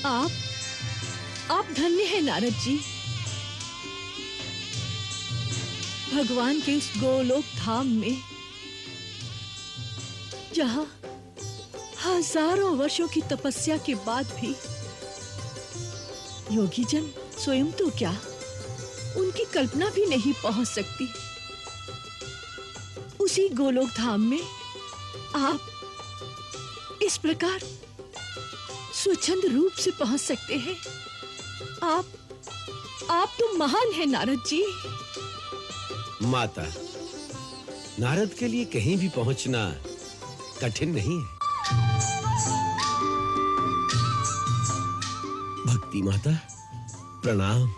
आप धन्य हैं नारद जी। भगवान के उस गोलोक धाम में, जहां हजारों वर्षों की तपस्या के बाद भी योगी जन स्वयं तो क्या, उनकी कल्पना भी नहीं पहुंच सकती। उसी गोलोक धाम में आप इस प्रकार स्वच्छंद रूप से पहुंच सकते हैं। आप तो महान हैं नारद जी। माता, नारद के लिए कहीं भी पहुंचना कठिन नहीं है। भक्ति माता, प्रणाम।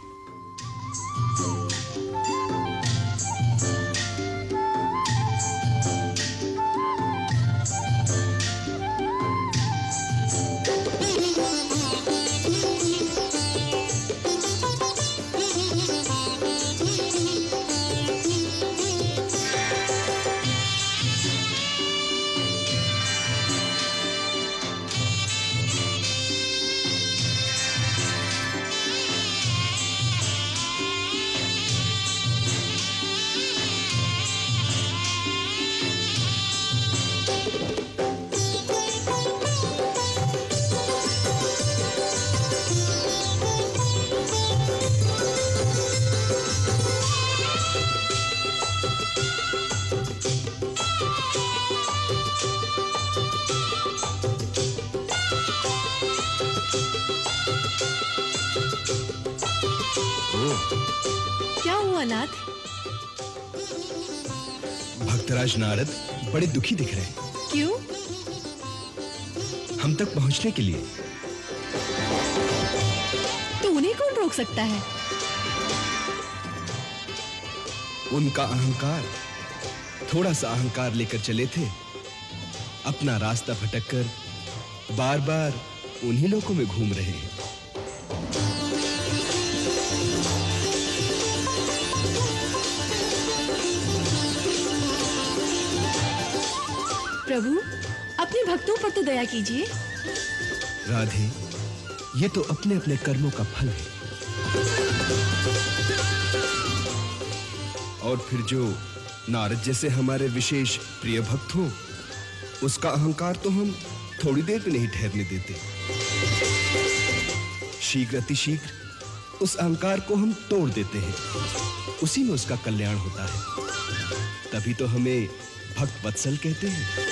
क्या हुआ नाथ? भक्तराज नारद बड़े दुखी दिख रहे हैं। क्यों? हम तक पहुंचने के लिए। तो उन्हें कौन रोक सकता है? उनका अहंकार, थोड़ा सा अहंकार लेकर चले थे। अपना रास्ता भटककर बार-बार उन्हीं लोकों में घूम रहे हैं। प्रभु, अपने भक्तों पर तो दया कीजिए। राधे, ये तो अपने अपने कर्मों का फल है। और फिर जो नारद जैसे हमारे विशेष प्रिय भक्त हो, उसका अहंकार तो हम थोड़ी देर भी नहीं ठहरने देते। शीघ्र अतिशीघ्र उस अहंकार को हम तोड़ देते हैं। उसी में उसका कल्याण होता है। तभी तो हमें भक्त वत्सल कहते हैं।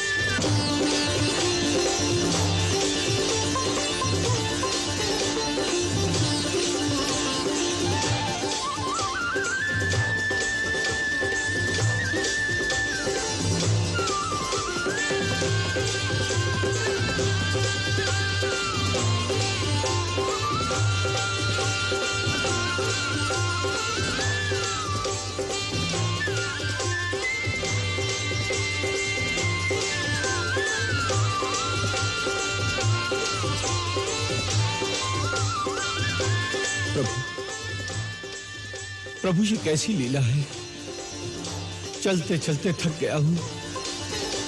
प्रभु, ये कैसी लीला है। चलते चलते थक गया हूं,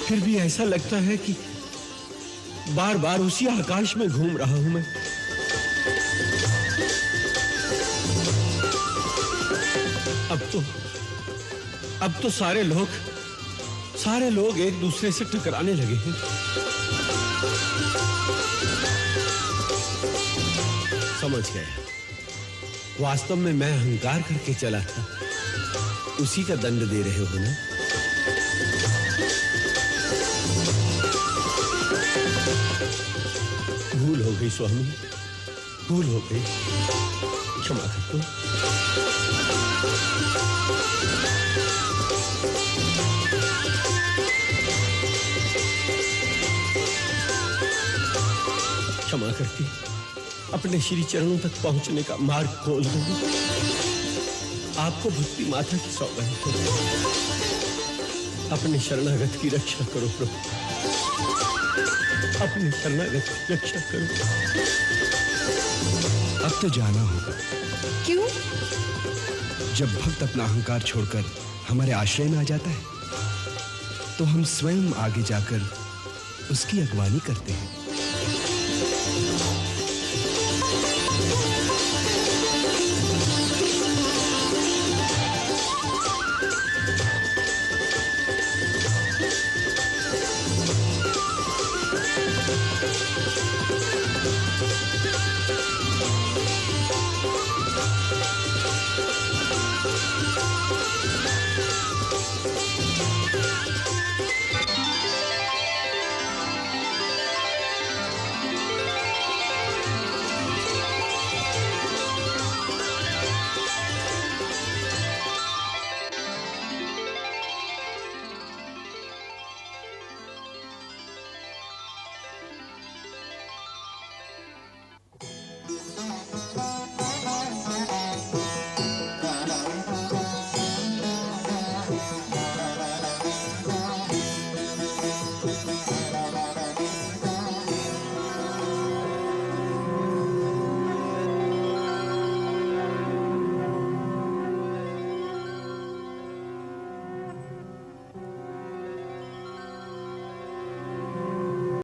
फिर भी ऐसा लगता है कि बार बार उसी आकाश में घूम रहा हूं मैं। अब तो सारे लोग एक दूसरे से टकराने लगे हैं। समझ गया, वास्तव में मैं अहंकार करके चला था। उसी का दंड दे रहे हो ना? भूल हो गई स्वामी, भूल हो गई। क्षमा कर दो। क्षमा करके अपने श्री चरणों तक पहुंचने का मार्ग खोल दो। आपको भक्ति माता की सौगंध है। अपने शरणागत की रक्षा करो प्रभु, अपने शरणागत की रक्षा करो। अब तो जाना होगा। क्यों? जब भक्त अपना अहंकार छोड़कर हमारे आश्रय में आ जाता है, तो हम स्वयं आगे जाकर उसकी अगवानी करते हैं।